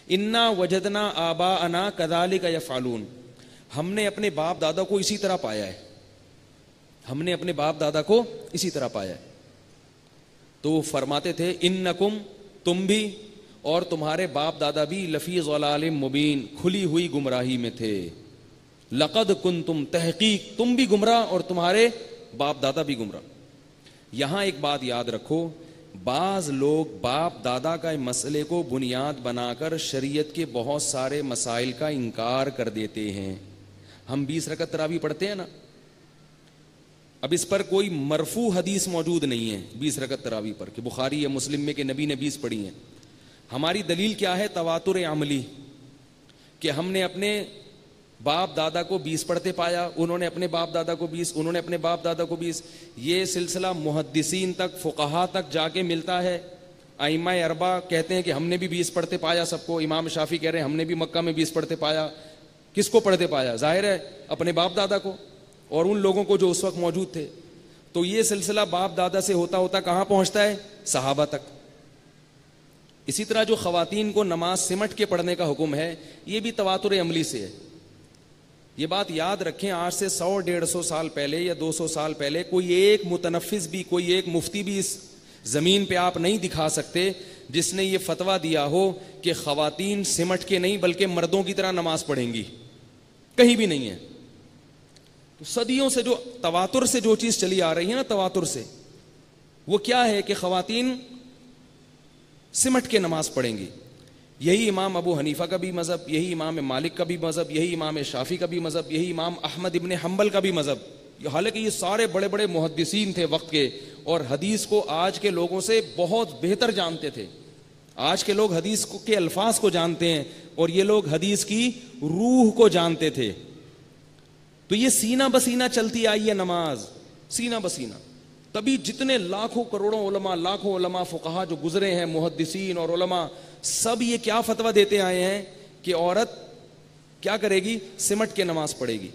انا وجدنا آباءنا کذالک یفعلون، ہم نے اپنے باپ دادا کو اسی طرح پایا ہے، ہم نے اپنے باپ دادا کو اسی طرح پایا ہے. تو وہ فرماتے تھے انکم، تم بھی اور تمہارے باپ دادا بھی لفی ضلال مبین، کھلی ہوئی گمراہی میں تھے. لقد کنتم، تحقیق تم بھی گمراہ اور تمہارے باپ دادا بھی گمراہ. یہاں ایک بات یاد رکھو، بعض لوگ باپ دادا کا مسئلے کو بنیاد بنا کر شریعت کے بہت سارے مسائل کا انکار کر دیتے ہیں. ہم 20 رکعت تراویح پڑھتے ہیں نا، اب اس پر کوئی مرفوع حدیث موجود نہیں ہے 20 رکعت تراویح پر کہ بخاری یا مسلم میں کہ نبی نے 20 پڑھی ہیں. ہماری دلیل کیا ہے؟ تواتر عملی، کہ ہم نے اپنے باپ دادا کو 20 پڑھتے پایا، انہوں نے اپنے باپ دادا کو 20، انہوں نے اپنے باپ دادا کو 20. یہ سلسلہ محدثین تک، فقہا تک جا کے ملتا ہے. ائمہ اربعہ کہتے ہیں کہ ہم نے بھی 20 پڑھتے پایا سب کو. امام شافعی کہہ رہے ہیں ہم نے بھی مکہ میں 20 پڑھتے پایا. کس کو پڑھتے پایا؟ ظاہر ہے اپنے باپ دادا کو اور ان لوگوں کو جو اس وقت موجود تھے. تو یہ سلسلہ باپ دادا سے ہوتا ہوتا کہاں پہنچتا ہے؟ صحابہ تک. اسی طرح جو خواتین کو نماز سمٹ کے پڑھنے کا حکم ہے، یہ بھی تواتر عملی سے ہے. یہ بات یاد رکھیں، آج سے 100-150 سال پہلے یا 200 سال پہلے کوئی ایک متنفذ بھی، کوئی ایک مفتی بھی اس زمین پہ آپ نہیں دکھا سکتے جس نے یہ فتویٰ دیا ہو کہ خواتین سمٹ کے نہیں بلکہ مردوں کی طرح نماز پڑھیں گی. کہیں بھی نہیں ہے. تو صدیوں سے جو تواتر سے جو چیز چلی آ رہی ہے نا، تواتر سے، وہ کیا ہے کہ خواتین سمٹ کے نماز پڑھیں گی. یہی امام ابو حنیفہ کا بھی مذہب، یہی امام مالک کا بھی مذہب، یہی امام شافعی کا بھی مذہب، یہی امام احمد ابن حنبل کا بھی مذہب. حالانکہ یہ سارے بڑے بڑے محدثین تھے وقت کے، اور حدیث کو آج کے لوگوں سے بہت بہتر جانتے تھے. آج کے لوگ حدیث کے الفاظ کو جانتے ہیں اور یہ لوگ حدیث کی روح کو جانتے تھے. تو یہ سینہ بسینہ چلتی آئی ہے نماز، سینہ بسینہ. تبھی جتنے لاکھوں کروڑوں علماء فقہا جو گزرے ہیں، محدثین اور علماء، سب یہ کیا فتویٰ دیتے آئے ہیں کہ عورت کیا کرے گی؟ سمٹ کے نماز پڑھے گی.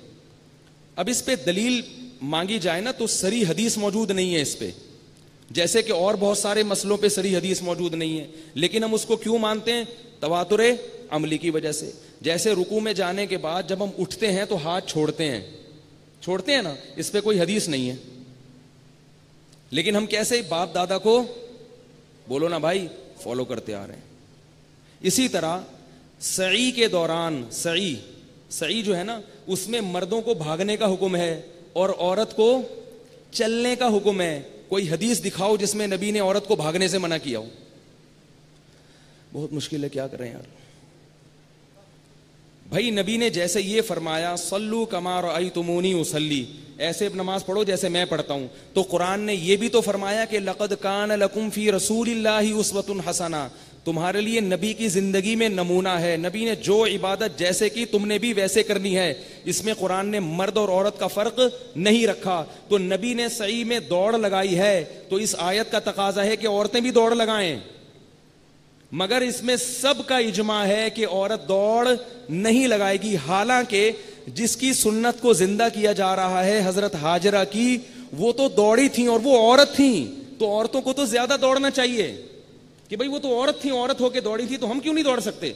اب اس پہ دلیل مانگی جائے نا تو صریح حدیث موجود نہیں ہے اس پہ، جیسے کہ اور بہت سارے مسئلوں پہ صریح حدیث موجود نہیں ہے. لیکن ہم اس کو کیوں مانتے ہیں؟ تواتر عملی کی وجہ سے. جیسے رکوع میں جانے کے بعد جب ہم اٹھتے ہیں تو ہاتھ چھوڑتے ہیں نا، اس پہ کوئی حدیث نہیں ہے. لیکن ہم کیسے باپ دادا کو بولو نا بھائی فالو کرتے آ رہے ہیں. اسی طرح سعی کے دوران، سعی جو ہے نا، اس میں مردوں کو بھاگنے کا حکم ہے اور عورت کو چلنے کا حکم ہے. کوئی حدیث دکھاؤ جس میں نبی نے عورت کو بھاگنے سے منع کیا ہو. بہت مشکل ہے، کیا کریں یار. بھائی نبی نے جیسے یہ فرمایا صلو کما رأیتمونی اصلی، ایسے نماز پڑھو جیسے میں پڑھتا ہوں، تو قرآن نے یہ بھی تو فرمایا کہ لقد کان لکم فی رسول اللہ اسوۃ حسنہ، تمہارے لیے نبی کی زندگی میں نمونہ ہے. نبی نے جو عبادت جیسے کی تم نے بھی ویسے کرنی ہے. اس میں قرآن نے مرد اور عورت کا فرق نہیں رکھا. تو نبی نے سعی میں دوڑ لگائی ہے تو اس آیت کا تقاضا ہے کہ عورتیں بھی دوڑ لگائیں. مگر اس میں سب کا اجماع ہے کہ عورت دوڑ نہیں لگائے گی. حالانکہ جس کی سنت کو زندہ کیا جا رہا ہے حضرت ہاجرہ کی، وہ تو دوڑی تھیں اور وہ عورت تھیں. تو عورتوں کو تو زیادہ دوڑنا چاہیے کہ بھئی وہ تو عورت تھیں، عورت ہو کے دوڑی تھی تو ہم کیوں نہیں دوڑ سکتے.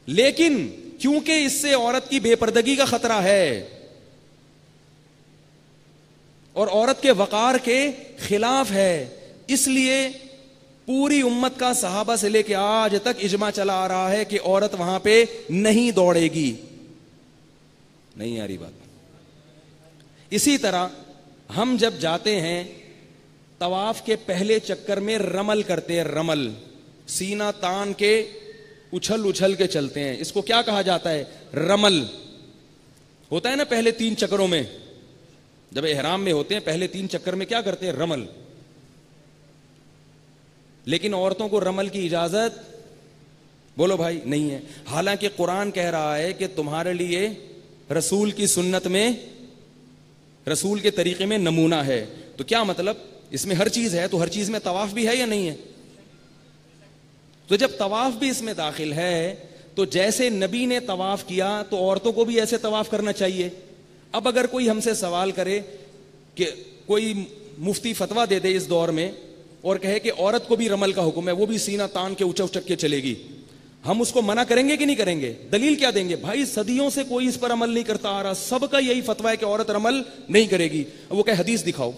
لیکن کیونکہ اس سے عورت کی بے پردگی کا خطرہ ہے اور عورت کے وقار کے خلاف ہے، اس لیے پوری امت کا صحابہ سے لے کے آج تک اجماع چلا آ رہا ہے کہ عورت وہاں پہ نہیں دوڑے گی. نہیں آ رہی بات. اسی طرح ہم جب جاتے ہیں طواف کے پہلے چکر میں رمل کرتے ہیں، رمل، سینہ تان کے اچھل کے چلتے ہیں. اس کو کیا کہا جاتا ہے؟ رمل. ہوتا ہے نا پہلے 3 چکروں میں، جب احرام میں ہوتے ہیں پہلے 3 چکر میں کیا کرتے ہیں؟ رمل. لیکن عورتوں کو رمل کی اجازت بولو بھائی نہیں ہے. حالانکہ قرآن کہہ رہا ہے کہ تمہارے لیے رسول کی سنت میں، رسول کے طریقے میں نمونہ ہے. تو کیا مطلب؟ اس میں ہر چیز ہے تو ہر چیز میں طواف بھی ہے یا نہیں ہے؟ تو جب طواف بھی اس میں داخل ہے تو جیسے نبی نے طواف کیا تو عورتوں کو بھی ایسے طواف کرنا چاہیے. اب اگر کوئی ہم سے سوال کرے کہ کوئی مفتی فتویٰ دے دے اس دور میں اور کہے کہ عورت کو بھی رمل کا حکم ہے, وہ بھی سینہ تان کے اچک اچک کے چلے گی, ہم اس کو منع کریں گے کہ نہیں کریں گے؟ دلیل کیا دیں گے؟ بھائی صدیوں سے کوئی اس پر عمل نہیں کرتا آ رہا, سب کا یہی فتویٰ ہے کہ عورت رمل نہیں کرے گی. وہ کہ حدیث دکھاؤ.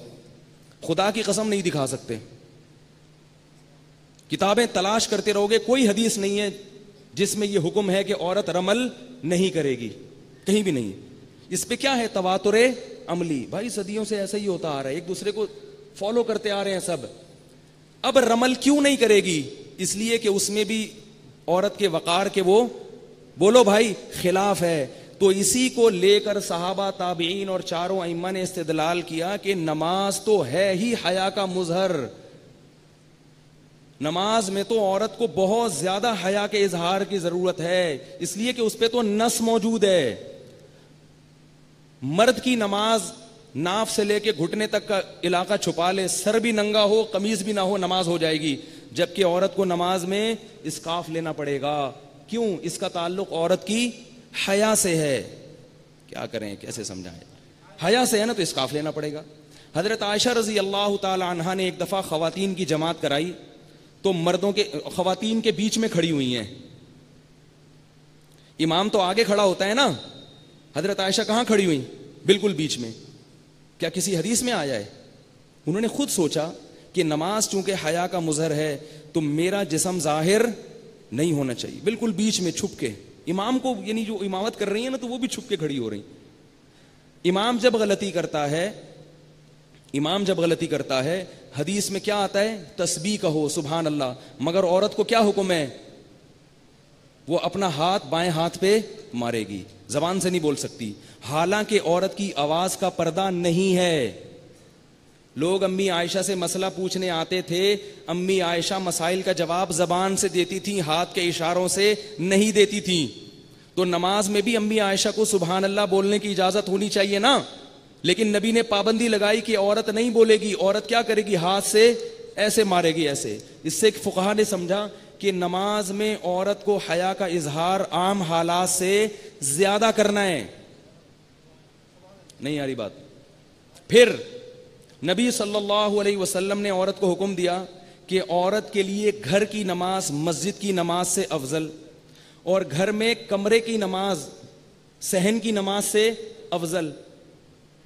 خدا کی قسم نہیں دکھا سکتے, کتابیں تلاش کرتے رہو گے, کوئی حدیث نہیں ہے جس میں یہ حکم ہے کہ عورت رمل نہیں کرے گی, کہیں بھی نہیں. اس پہ کیا ہے؟ تواتر عملی. بھائی صدیوں سے ایسا ہی ہوتا آ رہا ہے, ایک دوسرے کو فالو کرتے آ رہے ہیں سب. اب رمل کیوں نہیں کرے گی؟ اس لیے کہ اس میں بھی عورت کے وقار کے وہ بولو بھائی خلاف ہے. تو اسی کو لے کر صحابہ تابعین اور چاروں ائمہ نے استدلال کیا کہ نماز تو ہے ہی حیا کا مظہر, نماز میں تو عورت کو بہت زیادہ حیا کے اظہار کی ضرورت ہے, اس لیے کہ اس پہ تو نص موجود ہے. مرد کی نماز ناف سے لے کے گھٹنے تک کا علاقہ چھپا لے, سر بھی ننگا ہو, قمیض بھی نہ ہو, نماز ہو جائے گی. جبکہ عورت کو نماز میں اسکارف لینا پڑے گا. کیوں؟ اس کا تعلق عورت کی حیا سے ہے. کیا کریں, کیسے سمجھائیں؟ حیا سے ہے نا, تو اسکارف لینا پڑے گا. حضرت عائشہ رضی اللہ تعالی عنہا نے ایک دفعہ خواتین کی جماعت کرائی, تو مردوں کے خواتین کے بیچ میں کھڑی ہوئی ہیں. امام تو آگے کھڑا ہوتا ہے نا, حضرت عائشہ کہاں کھڑی ہوئی؟ بالکل بیچ میں. کیا کسی حدیث میں آیا ہے؟ انہوں نے خود سوچا کہ نماز چونکہ حیا کا مظہر ہے تو میرا جسم ظاہر نہیں ہونا چاہیے, بالکل بیچ میں چھپ کے. امام کو یعنی جو امامت کر رہی ہیں نا, تو وہ بھی چھپ کے کھڑی ہو رہی. امام جب غلطی کرتا ہے حدیث میں کیا آتا ہے؟ تسبیح کہو, سبحان اللہ. مگر عورت کو کیا حکم ہے؟ وہ اپنا ہاتھ بائیں ہاتھ پہ مارے گی, زبان سے نہیں بول سکتی. حالانکہ عورت کی آواز کا پردہ نہیں ہے. لوگ امی عائشہ سے مسئلہ پوچھنے آتے تھے, امی عائشہ مسائل کا جواب زبان سے دیتی تھی, ہاتھ کے اشاروں سے نہیں دیتی تھی. تو نماز میں بھی امی عائشہ کو سبحان اللہ بولنے کی اجازت ہونی چاہیے نا, لیکن نبی نے پابندی لگائی کہ عورت نہیں بولے گی. عورت کیا کرے گی؟ ہاتھ سے ایسے مارے گی, ایسے. اس سے فقہا نے سمجھا کہ نماز میں عورت کو حیا کا اظہار عام حالات سے زیادہ کرنا ہے. نہیں آ رہی بات؟ پھر نبی صلی اللہ علیہ وسلم نے عورت کو حکم دیا کہ عورت کے لیے گھر کی نماز مسجد کی نماز سے افضل, اور گھر میں کمرے کی نماز صحن کی نماز سے افضل.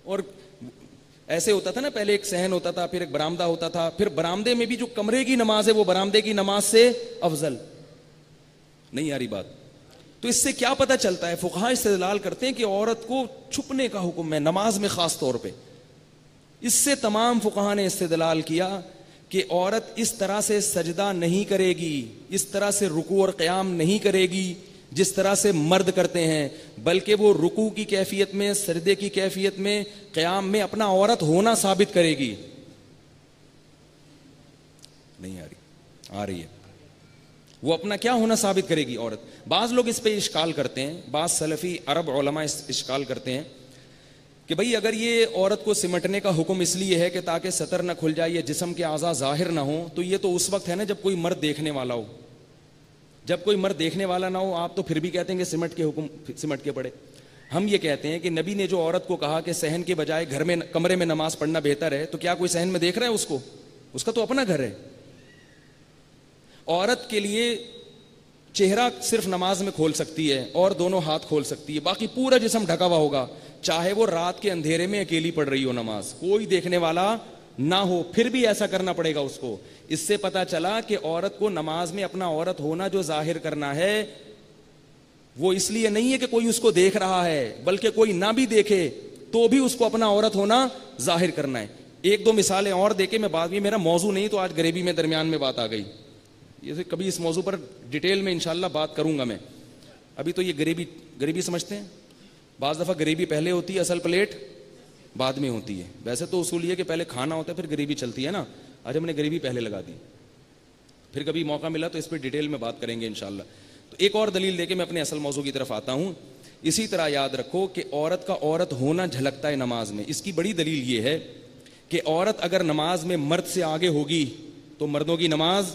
اور ایسے ہوتا تھا نا, پہلے ایک صحن ہوتا تھا, پھر ایک برآمدہ ہوتا تھا, پھر برآمدے میں بھی جو کمرے کی نماز ہے وہ برآمدے کی نماز سے افضل. نہیں آ رہی بات؟ تو اس سے کیا پتہ چلتا ہے؟ فقہا استدلال کرتے ہیں کہ عورت کو چھپنے کا حکم ہے نماز میں خاص طور پہ. اس سے تمام فقہا نے استدلال کیا کہ عورت اس طرح سے سجدہ نہیں کرے گی, اس طرح سے رکوع اور قیام نہیں کرے گی جس طرح سے مرد کرتے ہیں, بلکہ وہ رکوع کی کیفیت میں, سجدے کی کیفیت میں, قیام میں اپنا عورت ہونا ثابت کرے گی. نہیں آ رہی؟ آ رہی ہے. وہ اپنا کیا ہونا ثابت کرے گی عورت. بعض لوگ اس پہ اشکال کرتے ہیں, بعض سلفی عرب علماء اشکال کرتے ہیں کہ بھئی اگر یہ عورت کو سمٹنے کا حکم اس لیے ہے کہ تاکہ سطر نہ کھل جائے, یہ جسم کے اعضاء ظاہر نہ ہوں, تو یہ تو اس وقت ہے نا جب کوئی مرد دیکھنے والا ہو. جب کوئی مرد دیکھنے والا نہ ہو, آپ تو پھر بھی کہتے ہیں کہ سمٹ کے پڑے. ہم یہ کہتے ہیں کہ نبی نے جو عورت کو کہا کہ صحن کے بجائے گھر میں کمرے میں نماز پڑھنا بہتر ہے, تو کیا کوئی صحن میں دیکھ رہا ہے اس کو؟ اس کا تو اپنا گھر ہے. عورت کے لیے چہرہ صرف نماز میں کھول سکتی ہے اور دونوں ہاتھ کھول سکتی ہے, باقی پورا جسم ڈھکا ہوا ہوگا, چاہے وہ رات کے اندھیرے میں اکیلی پڑھ رہی ہو نماز, کوئی دیکھنے والا نہ ہو, پھر بھی ایسا کرنا پڑے گا اس کو. اس سے پتا چلا کہ عورت کو نماز میں اپنا عورت ہونا جو ظاہر کرنا ہے وہ اس لیے نہیں ہے کہ کوئی اس کو دیکھ رہا ہے, بلکہ کوئی نہ بھی دیکھے تو بھی اس کو اپنا عورت ہونا ظاہر کرنا ہے. ایک دو مثالیں اور دے کے میں بعد میں, میرا موضوع نہیں تو آج غریبی میں درمیان میں بات آ گئی, یہ کبھی اس موضوع پر ڈیٹیل میں انشاءاللہ بات کروں گا میں. ابھی تو یہ غریبی سمجھتے ہیں. بعض دفعہ غریبی پہلے ہوتی ہے, اصل پلیٹ بعد میں ہوتی ہے. ویسے تو اصول یہ کہ پہلے کھانا ہوتا ہے پھر غریبی چلتی ہے نا. آج ہم نے غریبی پہلے لگا دی, پھر کبھی موقع ملا تو اس پہ ڈیٹیل میں بات کریں گے انشاءاللہ. تو ایک اور دلیل دے کے میں اپنے اصل موضوع کی طرف آتا ہوں. اسی طرح یاد رکھو کہ عورت کا عورت ہونا جھلکتا ہے نماز میں. اس کی بڑی دلیل یہ ہے کہ عورت اگر نماز میں مرد سے آگے ہوگی تو مردوں کی نماز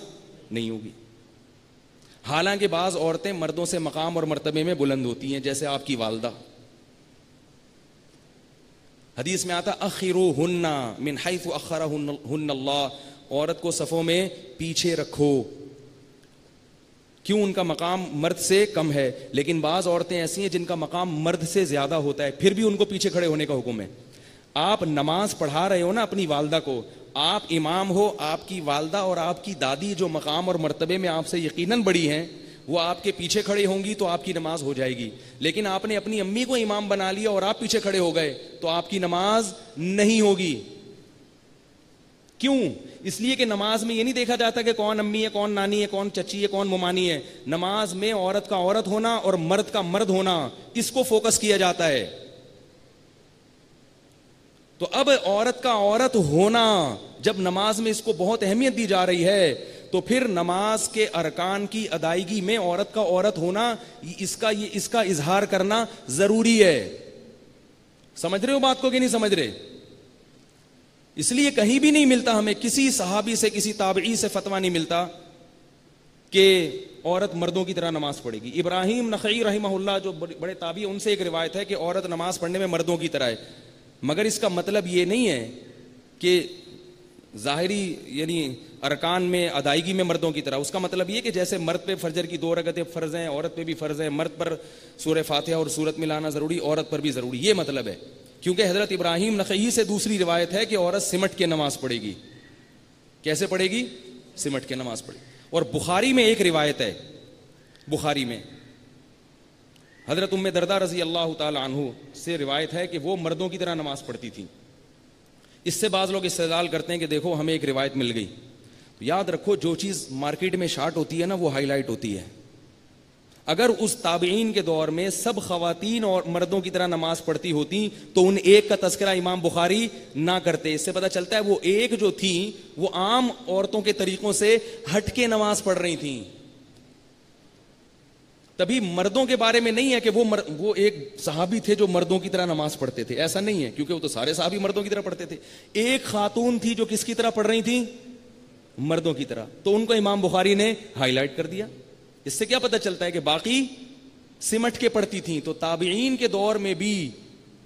نہیں ہوگی. حالانکہ بعض عورتیں مردوں سے مقام اور مرتبے میں بلند ہوتی ہیں, جیسے آپ کی والدہ. حدیث میں آتا اخروہن من حیث اخرہن اللہ, عورت کو صفوں میں پیچھے رکھو. کیوں؟ ان کا مقام مرد سے کم ہے. لیکن بعض عورتیں ایسی ہیں جن کا مقام مرد سے زیادہ ہوتا ہے, پھر بھی ان کو پیچھے کھڑے ہونے کا حکم ہے. آپ نماز پڑھا رہے ہو نا اپنی والدہ کو, آپ امام ہو, آپ کی والدہ اور آپ کی دادی جو مقام اور مرتبے میں آپ سے یقیناً بڑی ہیں, وہ آپ کے پیچھے کھڑے ہوں گی تو آپ کی نماز ہو جائے گی. لیکن آپ نے اپنی امی کو امام بنا لیا اور آپ پیچھے کھڑے ہو گئے تو آپ کی نماز نہیں ہوگی. کیوں؟ اس لیے کہ نماز میں یہ نہیں دیکھا جاتا کہ کون امی ہے, کون نانی ہے, کون چچی ہے, کون ممانی ہے. نماز میں عورت کا عورت ہونا اور مرد کا مرد ہونا, اس کو فوکس کیا جاتا ہے. تو اب عورت کا عورت ہونا جب نماز میں اس کو بہت اہمیت دی جا رہی ہے, تو پھر نماز کے ارکان کی ادائیگی میں عورت کا عورت ہونا, اس کا اظہار کرنا ضروری ہے. سمجھ رہے ہو بات کو کہ نہیں سمجھ رہے؟ اس لیے کہیں بھی نہیں ملتا ہمیں, کسی صحابی سے, کسی تابعی سے فتویٰ نہیں ملتا کہ عورت مردوں کی طرح نماز پڑھے گی. ابراہیم نخعی رحمہ اللہ جو بڑے تابعی, ان سے ایک روایت ہے کہ عورت نماز پڑھنے میں مردوں کی طرح ہے. مگر اس کا مطلب یہ نہیں ہے کہ ظاہری یعنی ارکان میں ادائیگی میں مردوں کی طرح. اس کا مطلب یہ کہ جیسے مرد پہ فجر کی 2 رکعتیں فرض ہیں, عورت پہ بھی فرض ہے. مرد پر سورہ فاتحہ اور سورت ملانا ضروری, عورت پر بھی ضروری, یہ مطلب ہے. کیونکہ حضرت ابراہیم نخعی سے دوسری روایت ہے کہ عورت سمٹ کے نماز پڑھے گی. کیسے پڑھے گی؟ سمٹ کے نماز پڑھے گی. اور بخاری میں ایک روایت ہے, بخاری میں حضرت ام دردہ رضی اللہ تعالی عنہ سے روایت ہے کہ وہ مردوں کی طرح نماز پڑھتی تھی. اس سے بعض لوگ استدلال کرتے ہیں کہ دیکھو ہمیں ایک روایت مل گئی. یاد رکھو جو چیز مارکیٹ میں شارٹ ہوتی ہے نا, وہ ہائی لائٹ ہوتی ہے. اگر اس تابعین کے دور میں سب خواتین اور مردوں کی طرح نماز پڑھتی ہوتی تو ان ایک کا تذکرہ امام بخاری نہ کرتے. اس سے پتہ چلتا ہے وہ ایک جو تھی وہ عام عورتوں کے طریقوں سے ہٹ کے نماز پڑھ رہی تھیں. تبھی مردوں کے بارے میں نہیں ہے کہ وہ ایک صحابی تھے جو مردوں کی طرح نماز پڑھتے تھے, ایسا نہیں ہے, کیونکہ وہ تو سارے صحابی مردوں کی طرح پڑھتے تھے. ایک خاتون تھی جو کس کی طرح پڑھ رہی تھی؟ مردوں کی طرح. تو ان کو امام بخاری نے ہائی لائٹ کر دیا. اس سے کیا پتہ چلتا ہے کہ باقی سمٹ کے پڑھتی تھیں. تو تابعین کے دور میں بھی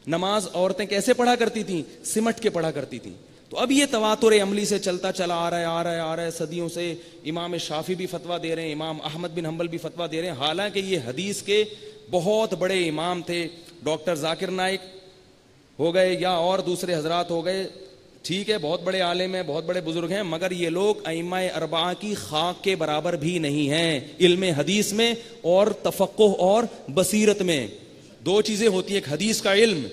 نماز عورتیں کیسے پڑھا کرتی تھیں؟ سمٹ کے پڑھا کرتی تھیں. تو اب یہ تواتر عملی سے چلتا چلا آ رہا ہے صدیوں سے. امام شافعی بھی فتویٰ دے رہے ہیں, امام احمد بن حنبل بھی فتویٰ دے رہے ہیں, حالانکہ یہ حدیث کے بہت بڑے امام تھے. ڈاکٹر ذاکر نائک ہو گئے یا اور دوسرے حضرات ہو گئے, ٹھیک ہے, بہت بڑے عالم ہیں, بہت بڑے بزرگ ہیں, مگر یہ لوگ ائمہ اربعہ کی خاک کے برابر بھی نہیں ہیں علم حدیث میں اور تفقہ اور بصیرت میں. 2 چیزیں ہوتی ہیں, ایک حدیث کا علم.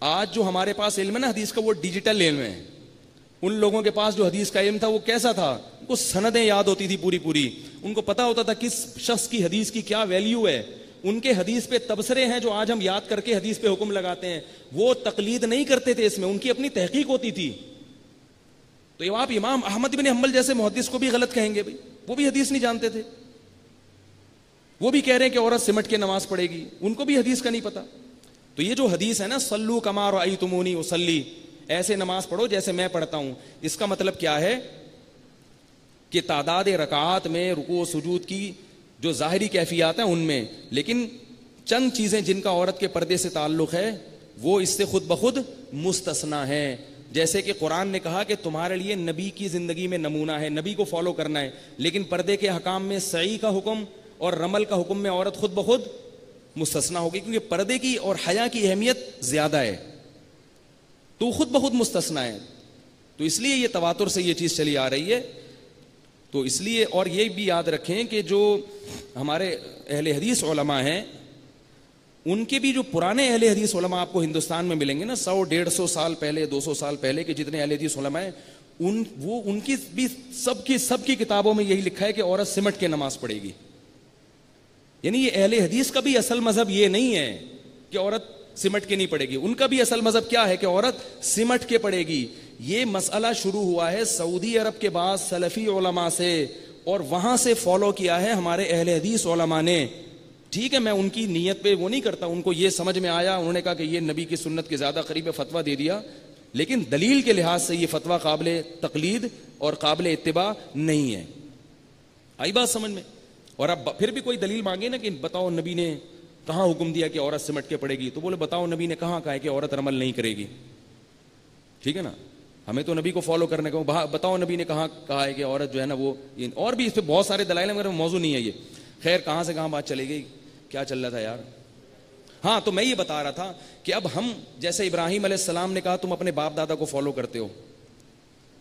آج جو ہمارے پاس علم ہے نا حدیث کا, وہ ڈیجیٹل علم ہے. ان لوگوں کے پاس جو حدیث کا علم تھا وہ کیسا تھا؟ ان کو سندیں یاد ہوتی تھی پوری, ان کو پتا ہوتا تھا کس شخص کی حدیث کی کیا ویلیو ہے. ان کے حدیث پہ تبصرے ہیں جو آج ہم یاد کر کے حدیث پہ حکم لگاتے ہیں. وہ تقلید نہیں کرتے تھے, اس میں ان کی اپنی تحقیق ہوتی تھی. تو آپ امام احمد بن حنبل جیسے محدث کو بھی غلط کہیں گے, بھائی وہ بھی حدیث نہیں جانتے تھے, وہ بھی کہہ رہے ہیں کہ عورت سمٹ کے نماز پڑھے گی, ان کو بھی حدیث کا نہیں پتا. تو یہ جو حدیث ہے نا, صلو کما رأیتمونی اصلی, ایسے نماز پڑھو جیسے میں پڑھتا ہوں, اس کا مطلب کیا ہے کہ تعداد رکعات میں رکوع و سجود کی جو ظاہری کیفیات ہیں ان میں, لیکن چند چیزیں جن کا عورت کے پردے سے تعلق ہے وہ اس سے خود بخود مستثنا ہیں. جیسے کہ قرآن نے کہا کہ تمہارے لیے نبی کی زندگی میں نمونہ ہے, نبی کو فالو کرنا ہے, لیکن پردے کے حکام میں سعی کا حکم اور رمل کا حکم میں عورت خود بخود مستثنا ہوگی, کیونکہ پردے کی اور حیا کی اہمیت زیادہ ہے, تو خود بخود مستثنا ہے. تو اس لیے یہ تواتر سے یہ چیز چلی آ رہی ہے. تو اس لیے, اور یہ بھی یاد رکھیں کہ جو ہمارے اہل حدیث علماء ہیں, ان کے بھی جو پرانے اہل حدیث علماء آپ کو ہندوستان میں ملیں گے نا, 100-150 سال پہلے, 200 سال پہلے کے جتنے اہل حدیث علماء ہیں, ان کی بھی سب کی کتابوں میں یہی لکھا ہے کہ عورت سمٹ کے نماز پڑھے گی. یعنی یہ اہل حدیث کا بھی اصل مذہب یہ نہیں ہے کہ عورت سمٹ کے نہیں پڑے گی, ان کا بھی اصل مذہب کیا ہے کہ عورت سمٹ کے پڑے گی. یہ مسئلہ شروع ہوا ہے سعودی عرب کے بعد سلفی علماء سے, اور وہاں سے فالو کیا ہے ہمارے اہل حدیث علماء نے. ٹھیک ہے, میں ان کی نیت پہ وہ نہیں کرتا, ان کو یہ سمجھ میں آیا, انہوں نے کہا کہ یہ نبی کی سنت کے زیادہ قریب فتویٰ دے دیا, لیکن دلیل کے لحاظ سے یہ فتویٰ قابل تقلید اور قابل اتباع نہیں ہے. آئی بات سمجھ میں؟ اور اب پھر بھی کوئی دلیل مانگے نا کہ بتاؤ نبی نے کہاں حکم دیا کہ عورت سمٹ کے پڑے گی, تو بولے بتاؤ نبی نے کہاں کہا ہے کہ عورت رمل نہیں کرے گی. ٹھیک ہے نا, ہمیں تو نبی کو فالو کرنے کو بتاؤ نبی نے کہا ہے کہ عورت جو ہے نا وہ, اور بھی اس پہ بہت سارے دلائل ہیں مگر موضوع نہیں ہے یہ. خیر کہاں سے کہاں بات چلے گئی, کیا چل رہا تھا یار. ہاں تو میں یہ بتا رہا تھا کہ اب ہم جیسے ابراہیم علیہ السلام نے کہا تم اپنے باپ دادا کو فالو کرتے ہو,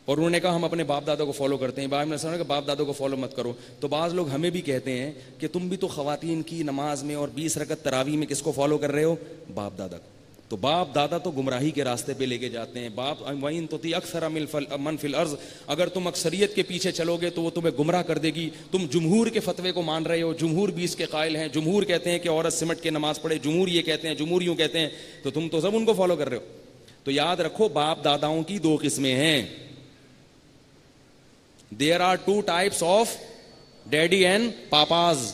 اور انہوں نے کہا ہم اپنے باپ دادا کو فالو کرتے ہیں. ابراہیم علیہ السلام نے کہا باپ دادا کو فالو مت کرو. تو بعض لوگ ہمیں بھی کہتے ہیں کہ تم بھی تو خواتین کی نماز میں اور 20 رکعت تراویح میں کس کو فالو کر رہے ہو, باپ دادا کو. تو باپ دادا تو گمراہی کے راستے پہ لے کے جاتے ہیں. باپ وَإِن تُطِعْ أَكْثَرَ مَنْ فِي الْأَرْضِ, اگر تم اکثریت کے پیچھے چلو گے تو وہ تمہیں گمراہ کر دے گی. تم جمہور کے فتوے کو مان رہے ہو, جمہور 20 کے قائل ہیں, جمہور کہتے ہیں کہ عورت سمٹ کے نماز پڑھے, جمہور یہ کہتے ہیں, جمہور یوں کہتے ہیں, تو تم تو سب ان کو فالو کر رہے ہو. تو یاد رکھو باپ داداؤں کی 2 قسمیں ہیں. There are 2 types of daddy and papas.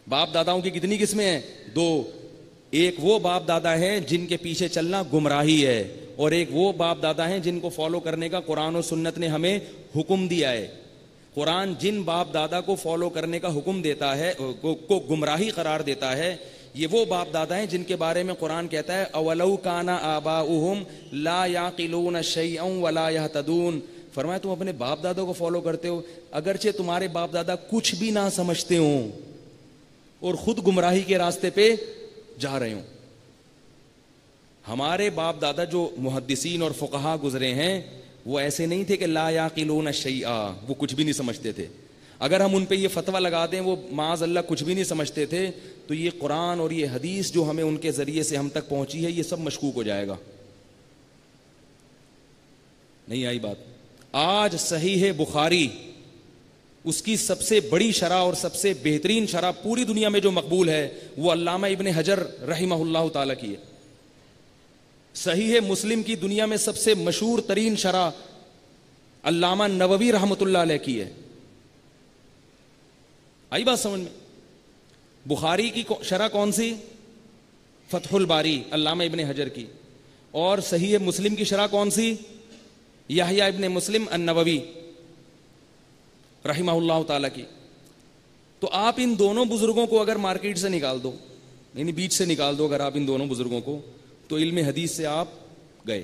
باپ داداؤں کی کتنی قسمیں ہیں؟ 2. ایک وہ باپ دادا ہیں جن کے پیچھے چلنا گمراہی ہے, اور ایک وہ باپ دادا ہیں جن کو فالو کرنے کا قرآن و سنت نے ہمیں حکم دیا ہے. قرآن جن باپ دادا کو فالو کرنے کا حکم دیتا ہے, کو گمراہی قرار دیتا ہے, یہ وہ باپ دادا ہیں جن کے بارے میں قرآن کہتا ہے اولو کان آباؤہم لا یعقلون شیئا ولا یہتدون. فرمایا تم اپنے باپ دادا کو فالو کرتے ہو اگرچہ تمہارے باپ دادا کچھ بھی نہ سمجھتے ہوں اور خود گمراہی کے راستے پہ جا رہے ہوں. ہمارے باپ دادا جو محدثین اور فقہا گزرے ہیں وہ ایسے نہیں تھے کہ لا یعقلون شیئا, وہ کچھ بھی نہیں سمجھتے تھے. اگر ہم ان پہ یہ فتویٰ لگا دیں وہ معاذ اللہ کچھ بھی نہیں سمجھتے تھے, تو یہ قرآن اور یہ حدیث جو ہمیں ان کے ذریعے سے ہم تک پہنچی ہے یہ سب مشکوک ہو جائے گا. نہیں آئی بات؟ آج صحیح بخاری اس کی سب سے بڑی شرح اور سب سے بہترین شرح پوری دنیا میں جو مقبول ہے وہ علامہ ابن حجر رحمہ اللہ تعالی کی ہے. صحیح مسلم کی دنیا میں سب سے مشہور ترین شرح علامہ نووی رحمۃ اللہ علیہ کی ہے. آئی بات سمجھ میں؟ بخاری کی شرح کون سی؟ فتح الباری علامہ ابن حجر کی. اور صحیح مسلم کی شرح کون سی؟ یحییٰ ابن مسلم النووی رحمہ اللہ تعالی کی. تو آپ ان دونوں بزرگوں کو اگر مارکیٹ سے نکال دو, یعنی بیچ سے نکال دو اگر آپ ان دونوں بزرگوں کو, تو علم حدیث سے آپ گئے.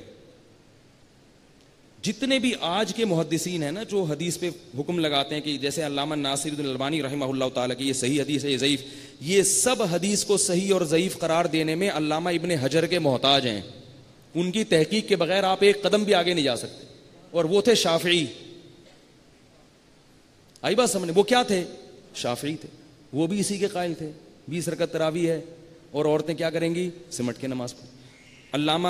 جتنے بھی آج کے محدثین ہیں نا جو حدیث پہ حکم لگاتے ہیں کہ جیسے علامہ ناصر الدین الالبانی رحمہ اللہ تعالی کی یہ صحیح حدیث ہے یہ ضعیف, یہ سب حدیث کو صحیح اور ضعیف قرار دینے میں علامہ ابن حجر کے محتاج ہیں. ان کی تحقیق کے بغیر آپ ایک قدم بھی آگے نہیں جا سکتے. اور وہ تھے شافعی. آئی بات سمجھنے؟ وہ کیا تھے؟ شافعی تھے. وہ بھی اسی کے قائل تھے 20 رکعت تراویح ہے اور عورتیں کیا کریں گی؟ سمٹ کے نماز پڑھیں. علامہ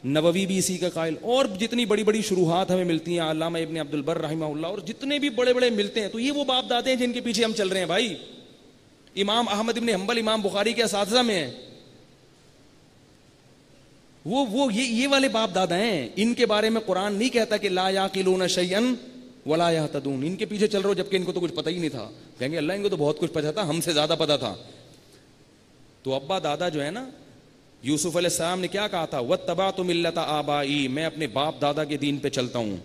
نووی بھی اسی کا قائل, اور جتنی بڑی بڑی شروحات ہمیں ملتی ہیں علامہ ابن عبد البر رحمہ اللہ, اور جتنے بھی بڑے بڑے ملتے ہیں, تو یہ وہ باپ دادے ہیں جن کے پیچھے ہم چل رہے ہیں بھائی. امام احمد ابن حنبل امام بخاری کے اساتذہ میں ہیں, وہ یہ والے باپ دادا ہیں. ان کے بارے میں قرآن نہیں کہتا کہ لا یعقلون شیئا ولا یہتدون, ان کے پیچھے چل رہے ہو جبکہ ان کو تو کچھ پتہ ہی نہیں تھا. کہیں گے اللہ ان کو تو بہت کچھ پتہ تھا, ہم سے زیادہ پتہ تھا. تو ابا دادا جو ہے نا, یوسف علیہ السلام نے کیا کہا تھا؟ واتبعت ملت آبائی, میں اپنے باپ دادا کے دین پہ چلتا ہوں.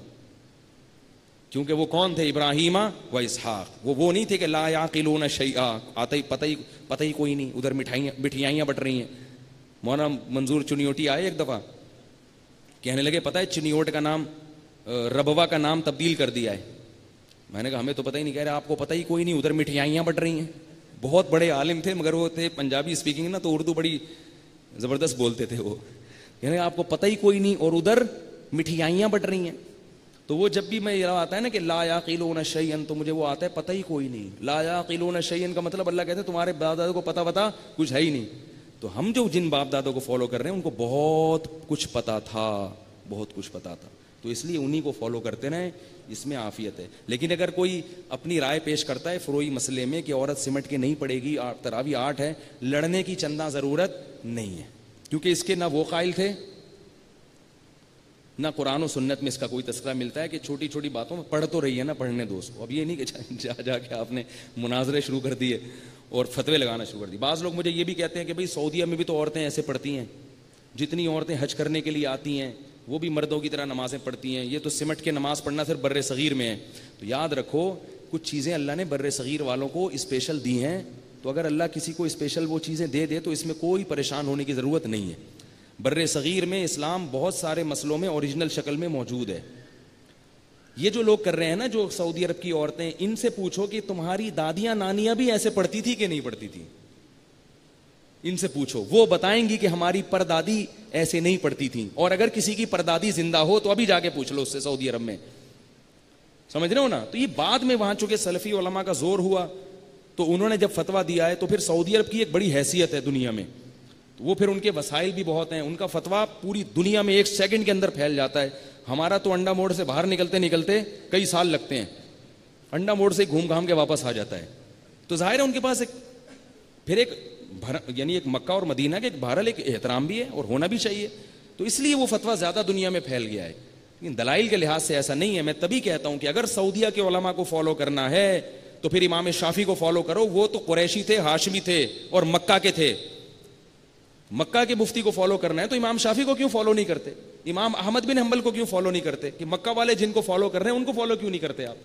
کیونکہ وہ کون تھے؟ ابراہیم و اسحاق. وہ نہیں تھے کہ لا یعقلون شیئا, آتا ہی پتہ ہی کوئی نہیں, ادھر مٹھائیاں بٹ رہی ہیں. مولانا منظور چنیوٹی آئے ایک دفعہ, کہنے لگے پتہ ہے چنیوٹ کا نام ربوا کا نام تبدیل کر دیا ہے. میں نے کہا ہمیں تو پتہ ہی نہیں. کہہ رہے آپ کو پتہ ہی کوئی نہیں, ادھر مٹھائیاں بٹ رہی ہیں. بہت بڑے عالم تھے مگر وہ تھے پنجابی اسپیکنگ نا, تو اردو بڑی زبردست بولتے تھے وہ. یعنی آپ کو پتہ ہی کوئی نہیں اور ادھر مٹھائیاں بٹ رہی ہیں. تو وہ جب بھی میں یہ آتا ہے نا کہ لا یعقلون شیئا, تو مجھے وہ آتا ہے پتہ ہی کوئی نہیں. لا یعقلون شیئا کا مطلب اللہ کہتے ہیں تمہارے باپ دادا کو پتہ کچھ ہے ہی نہیں. تو ہم جو جن باپ دادوں کو فالو کر رہے ہیں ان کو بہت کچھ پتا تھا, بہت کچھ پتا تھا. تو اس لیے انہی کو فالو کرتے رہیں, اس میں عافیت ہے. لیکن اگر کوئی اپنی رائے پیش کرتا ہے فروئی مسئلے میں کہ عورت سمٹ کے نہیں پڑے گی, تراویح 8 ہے, لڑنے کی چندہ ضرورت نہیں ہے, کیونکہ اس کے نہ وہ قائل تھے نہ قرآن و سنت میں اس کا کوئی تذکرہ ملتا ہے کہ چھوٹی چھوٹی باتوں میں پڑھ تو رہی ہے نا, پڑھنے دو اس کو. اب یہ نہیں کہ جا کے آپ نے مناظرے شروع کر دیے اور فتوے لگانا شروع کر دی. بعض لوگ مجھے یہ بھی کہتے ہیں کہ بھئی سعودیہ میں بھی تو عورتیں ایسے پڑھتی ہیں, جتنی عورتیں حج کرنے کے لیے آتی ہیں وہ بھی مردوں کی طرح نمازیں پڑھتی ہیں, یہ تو سمٹ کے نماز پڑھنا صرف بر صغیر میں ہے. تو یاد رکھو کچھ چیزیں اللہ نے بر صغیر والوں کو اسپیشل دی ہیں, تو اگر اللہ کسی کو اسپیشل وہ چیزیں دے دے تو اس میں کوئی پریشان ہونے کی ضرورت نہیں ہے. بر صغیر میں اسلام بہت سارے مسئلوں میں اوریجنل شکل میں موجود ہے. یہ جو لوگ کر رہے ہیں نا, جو سعودی عرب کی عورتیں, ان سے پوچھو کہ تمہاری دادیاں نانیاں بھی ایسے پڑھتی تھی کہ نہیں پڑھتی تھی. ان سے پوچھو, وہ بتائیں گی کہ ہماری پردادی ایسے نہیں پڑھتی تھیں. اور اگر کسی کی پردادی زندہ ہو تو ابھی جا کے پوچھ لو اس سے سعودی عرب میں, سمجھ رہے ہو نا. تو یہ بعد میں وہاں چونکہ سلفی علماء کا زور ہوا تو انہوں نے جب فتویٰ دیا ہے تو پھر سعودی عرب کی ایک بڑی حیثیت ہے دنیا میں, تو وہ پھر ان کے وسائل بھی بہت ہیں, ان کا فتویٰ پوری دنیا میں 1 سیکنڈ کے اندر پھیل جاتا ہے. ہمارا تو انڈا موڑ سے باہر نکلتے نکلتے کئی سال لگتے ہیں, انڈا موڑ سے گھوم گھام کے واپس آ جاتا ہے. تو ظاہر ہے ان کے پاس ایک پھر ایک یعنی ایک مکہ اور مدینہ کے ایک بہرحال ایک احترام بھی ہے اور ہونا بھی چاہیے, تو اس لیے وہ فتویٰ زیادہ دنیا میں پھیل گیا ہے. لیکن دلائل کے لحاظ سے ایسا نہیں ہے. میں تبھی کہتا ہوں کہ اگر سعودیہ کے علماء کو فالو کرنا ہے تو پھر امام شافعی کو فالو کرو, وہ تو قریشی تھے, ہاشمی تھے اور مکہ کے تھے. مکہ کے مفتی کو فالو کرنا ہے تو امام شافعی کو کیوں فالو نہیں کرتے, امام احمد بن حنبل کو کیوں فالو نہیں کرتے, کہ مکہ والے جن کو فالو کر رہے ہیں ان کو فالو کیوں نہیں کرتے آپ.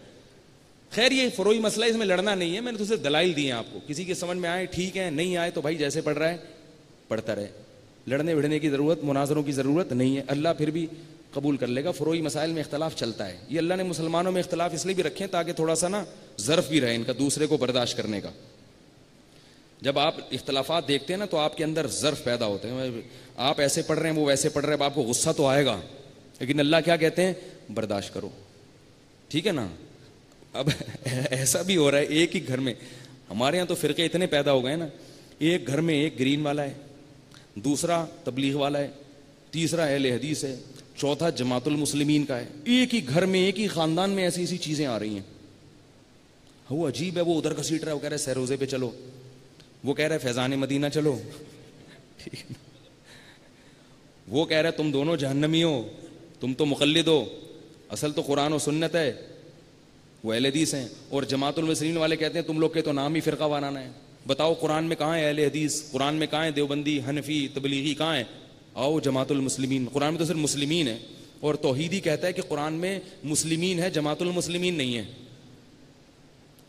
خیر یہ فروعی مسئلہ, اس میں لڑنا نہیں ہے, میں نے تو صرف دلائل دیے ہیں آپ کو. کسی کے سمجھ میں آئے ٹھیک ہے, نہیں آئے تو بھائی جیسے پڑھ رہا ہے پڑھتا رہے. لڑنے بڑھنے کی ضرورت, مناظروں کی ضرورت نہیں ہے. اللہ پھر بھی قبول کر لے گا. فروعی مسائل میں اختلاف چلتا ہے, یہ اللہ نے مسلمانوں میں اختلاف اس لیے بھی رکھے تاکہ تھوڑا سا نا ظرف بھی رہے ان کا دوسرے کو برداشت کرنے کا. جب آپ اختلافات دیکھتے ہیں نا تو آپ کے اندر ظرف پیدا ہوتے ہیں. آپ ایسے پڑھ رہے ہیں وہ ویسے پڑھ رہے ہیں, اب آپ کو غصہ تو آئے گا, لیکن اللہ کیا کہتے ہیں, برداشت کرو, ٹھیک ہے نا. اب ایسا بھی ہو رہا ہے ایک ہی گھر میں, ہمارے یہاں تو فرقے اتنے پیدا ہو گئے نا, ایک گھر میں ایک گرین والا ہے, دوسرا تبلیغ والا ہے, تیسرا اہل حدیث ہے, چوتھا جماعت المسلمین کا ہے. ایک ہی گھر میں ایک ہی خاندان میں ایسی ایسی چیزیں آ رہی ہیں. وہ عجیب ہے, وہ ادھر گھسیٹ رہا ہے, وہ کہہ رہا ہے سہروزے پہ چلو, وہ کہہ رہا ہے فیضان مدینہ چلو, وہ کہہ رہا ہے تم دونوں جہنمی ہو, تم تو مقلد ہو, اصل تو قرآن و سنت ہے, وہ اہل حدیث ہیں. اور جماعت المسلمین والے کہتے ہیں تم لوگ کے تو نام ہی فرقہ وارانہ ہے. بتاؤ قرآن میں کہاں ہے اہل حدیث, قرآن میں کہاں ہے دیوبندی, حنفی, تبلیغی, کہاں ہے؟ آؤ جماعت المسلمین. قرآن میں تو صرف مسلمین ہے, اور توحیدی کہتا ہے کہ قرآن میں مسلمین ہے, جماعت المسلمین نہیں ہے.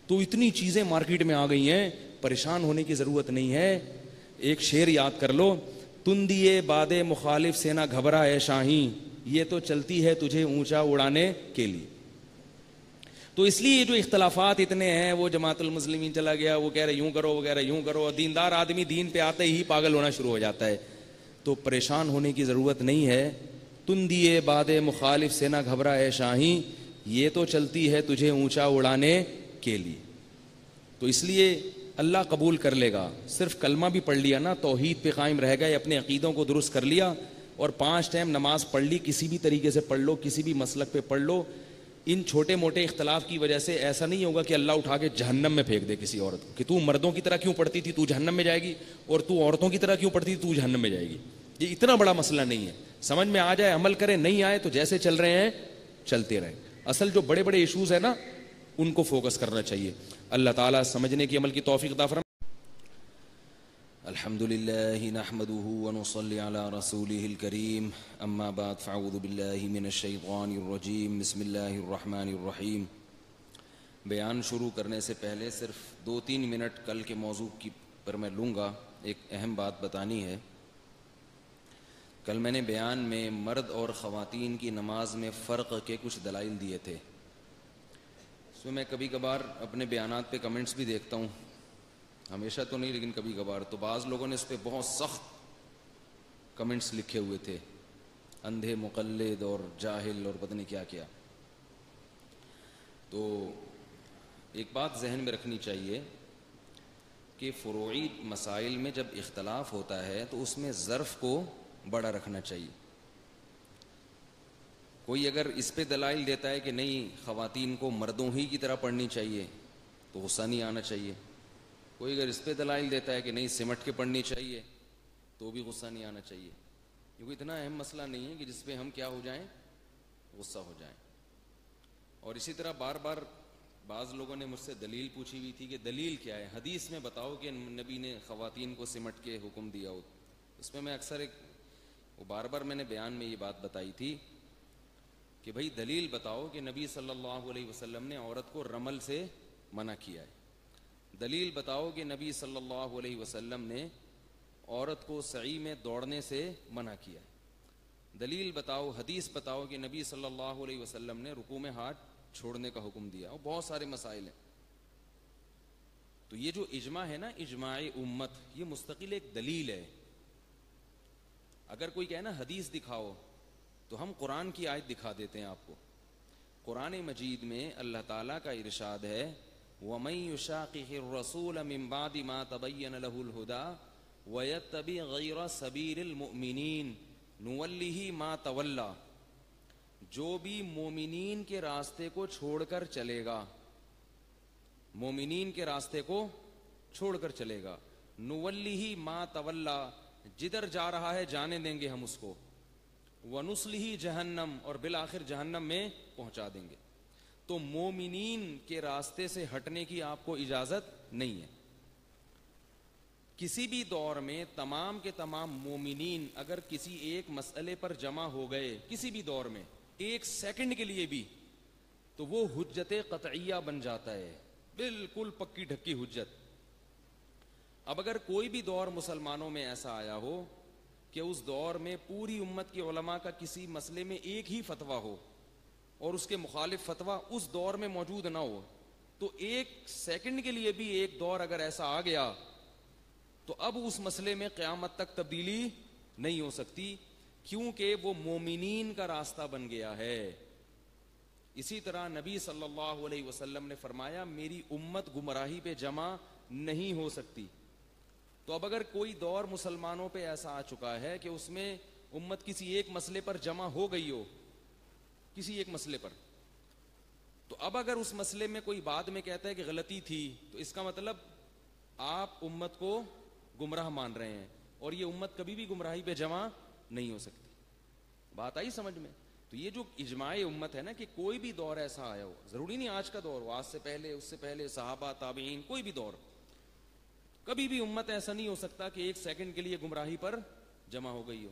تو اتنی چیزیں مارکیٹ میں آ گئی ہیں, پریشان ہونے کی ضرورت نہیں ہے. ایک شعر یاد کر لو, تندیے باد مخالف سے نہ گھبرا اے شاہین, یہ تو چلتی ہے تجھے اونچا اڑانے کے لیے. تو اس لیے یہ جو اختلافات اتنے ہیں, وہ جماعت المسلمین چلا گیا, وہ کہہ رہے یوں کرو, وہ کہہ رہے یوں کرو, دیندار آدمی دین پہ آتے ہی پاگل ہونا شروع ہو جاتا ہے. تو پریشان ہونے کی ضرورت نہیں ہے. تندیے باد مخالف سے نہ گھبرا اے شاہین, یہ تو چلتی ہے تجھے اونچا اڑانے کے لیے. تو اس لیے اللہ قبول کر لے گا. صرف کلمہ بھی پڑھ لیا نا, توحید پہ قائم رہ گئے, اپنے عقیدوں کو درست کر لیا, اور 5 ٹائم نماز پڑھ لی, کسی بھی طریقے سے پڑھ لو, کسی بھی مسلک پہ پڑھ لو. ان چھوٹے موٹے اختلاف کی وجہ سے ایسا نہیں ہوگا کہ اللہ اٹھا کے جہنم میں پھینک دے کسی عورت کو, کہ تو مردوں کی طرح کیوں پڑھتی تھی تو جہنم میں جائے گی, اور تو عورتوں کی طرح کیوں پڑھتی تھی تو جہنم میں جائے گی. یہ اتنا بڑا مسئلہ نہیں ہے. سمجھ میں آ جائے عمل کریں, نہیں آئے تو جیسے چل رہے ہیں چلتے رہیں. اصل جو بڑے بڑے ایشوز ہیں نا ان کو فوکس کرنا چاہیے. اللہ تعالیٰ سمجھنے کی عمل کی توفیق عطا فرمائے. الحمد للہ نحمده ونصلي على رسوله الكريم, اما بعد فاعوذ باللہ من الشیطان الرجیم, بسم اللہ الرحمن الرحیم. بیان شروع کرنے سے پہلے صرف 2-3 منٹ کل کے موضوع کی پر میں لوں گا. ایک اہم بات بتانی ہے. کل میں نے بیان میں مرد اور خواتین کی نماز میں فرق کے کچھ دلائل دیے تھے. اس میں کبھی کبھار اپنے بیانات پہ کمنٹس بھی دیکھتا ہوں, ہمیشہ تو نہیں لیکن کبھی کبھار, تو بعض لوگوں نے اس پہ بہت سخت کمنٹس لکھے ہوئے تھے, اندھے مقلد اور جاہل اور پتہ نہیں کیا کیا. تو ایک بات ذہن میں رکھنی چاہیے کہ فروعی مسائل میں جب اختلاف ہوتا ہے تو اس میں ظرف کو بڑا رکھنا چاہیے. کوئی اگر اس پہ دلائل دیتا ہے کہ نہیں خواتین کو مردوں ہی کی طرح پڑھنی چاہیے تو غصہ نہیں آنا چاہیے. کوئی اگر اس پہ دلائل دیتا ہے کہ نہیں سمٹ کے پڑھنی چاہیے تو بھی غصہ نہیں آنا چاہیے, کیونکہ اتنا اہم مسئلہ نہیں ہے کہ جس پہ ہم کیا ہو جائیں, غصہ ہو جائیں. اور اسی طرح بار بار بعض لوگوں نے مجھ سے دلیل پوچھی ہوئی تھی کہ دلیل کیا ہے, حدیث میں بتاؤ کہ نبی نے خواتین کو سمٹ کے حکم دیا ہو. اس میں اکثر بار بار میں نے بیان میں یہ بات بتائی تھی کہ بھائی دلیل بتاؤ کہ نبی صلی اللہ علیہ وسلم نے عورت کو رمل سے منع کیا ہے. دلیل بتاؤ کہ نبی صلی اللہ علیہ وسلم نے عورت کو سعی میں دوڑنے سے منع کیا ہے. دلیل بتاؤ, حدیث بتاؤ کہ نبی صلی اللہ علیہ وسلم نے رکوع میں ہاتھ چھوڑنے کا حکم دیا. اور بہت سارے مسائل ہیں. تو یہ جو اجماع ہے نا, اجماع امت, یہ مستقل ایک دلیل ہے. اگر کوئی کہے نا حدیث دکھاؤ, تو ہم قرآن کی آیت دکھا دیتے ہیں آپ کو. قرآن مجید میں اللہ تعالیٰ کا ارشاد ہے, وَمَن يُشَاقِقِ الرَّسُولَ مِن بَعْدِ مَا تَبَيَّنَ لَهُ الْهُدَىٰ وَيَتَّبِعْ غَيْرَ سَبِيلِ الْمُؤْمِنِينَ نُوَلِّهِ مَا تَوَلَّىٰ. جو بھی مومنین کے راستے کو چھوڑ کر چلے گا, مومنین کے راستے کو چھوڑ کر چلے گا, نُوَلِّهِ مَا تَوَلَّىٰ, جدھر جا رہا ہے جانے دیں گے ہم اس کو, وَنُصْلِهِ جہنم, اور بالآخر جہنم میں پہنچا دیں گے. تو مومنین کے راستے سے ہٹنے کی آپ کو اجازت نہیں ہے. کسی بھی دور میں تمام کے تمام مومنین اگر کسی ایک مسئلے پر جمع ہو گئے, کسی بھی دور میں ایک سیکنڈ کے لیے بھی, تو وہ حجت قطعیہ بن جاتا ہے, بالکل پکی ڈھکی حجت. اب اگر کوئی بھی دور مسلمانوں میں ایسا آیا ہو کہ اس دور میں پوری امت کے علماء کا کسی مسئلے میں ایک ہی فتویٰ ہو اور اس کے مخالف فتویٰ اس دور میں موجود نہ ہو, تو ایک سیکنڈ کے لیے بھی ایک دور اگر ایسا آ گیا تو اب اس مسئلے میں قیامت تک تبدیلی نہیں ہو سکتی, کیونکہ وہ مومنین کا راستہ بن گیا ہے. اسی طرح نبی صلی اللہ علیہ وسلم نے فرمایا, میری امت گمراہی پہ جمع نہیں ہو سکتی. تو اب اگر کوئی دور مسلمانوں پہ ایسا آ چکا ہے کہ اس میں امت کسی ایک مسئلے پر جمع ہو گئی ہو, کسی ایک مسئلے پر, تو اب اگر اس مسئلے میں کوئی بعد میں کہتا ہے کہ غلطی تھی, تو اس کا مطلب آپ امت کو گمراہ مان رہے ہیں, اور یہ امت کبھی بھی گمراہی پہ جمع نہیں ہو سکتی. بات آئی سمجھ میں؟ تو یہ جو اجماع امت ہے نا, کہ کوئی بھی دور ایسا آیا ہو, ضروری نہیں آج کا دور ہو, آج سے پہلے, اس سے پہلے صحابہ, تابعین, کوئی بھی دور, کبھی بھی امت ایسا نہیں ہو سکتا کہ ایک سیکنڈ کے لیے گمراہی پر جمع ہو گئی ہو.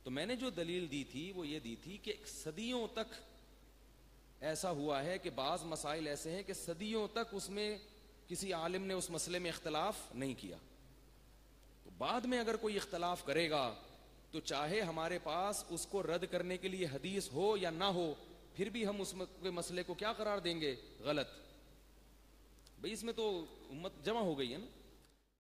تو میں نے جو دلیل دی تھی وہ یہ دی تھی کہ صدیوں تک ایسا ہوا ہے کہ بعض مسائل ایسے ہیں کہ صدیوں تک اس میں کسی عالم نے اس مسئلے میں اختلاف نہیں کیا. تو بعد میں اگر کوئی اختلاف کرے گا تو چاہے ہمارے پاس اس کو رد کرنے کے لیے حدیث ہو یا نہ ہو, پھر بھی ہم اس مسئلے کو کیا قرار دیں گے؟ غلط. بھئی اس میں تو امت جمع ہو گئی ہے نا.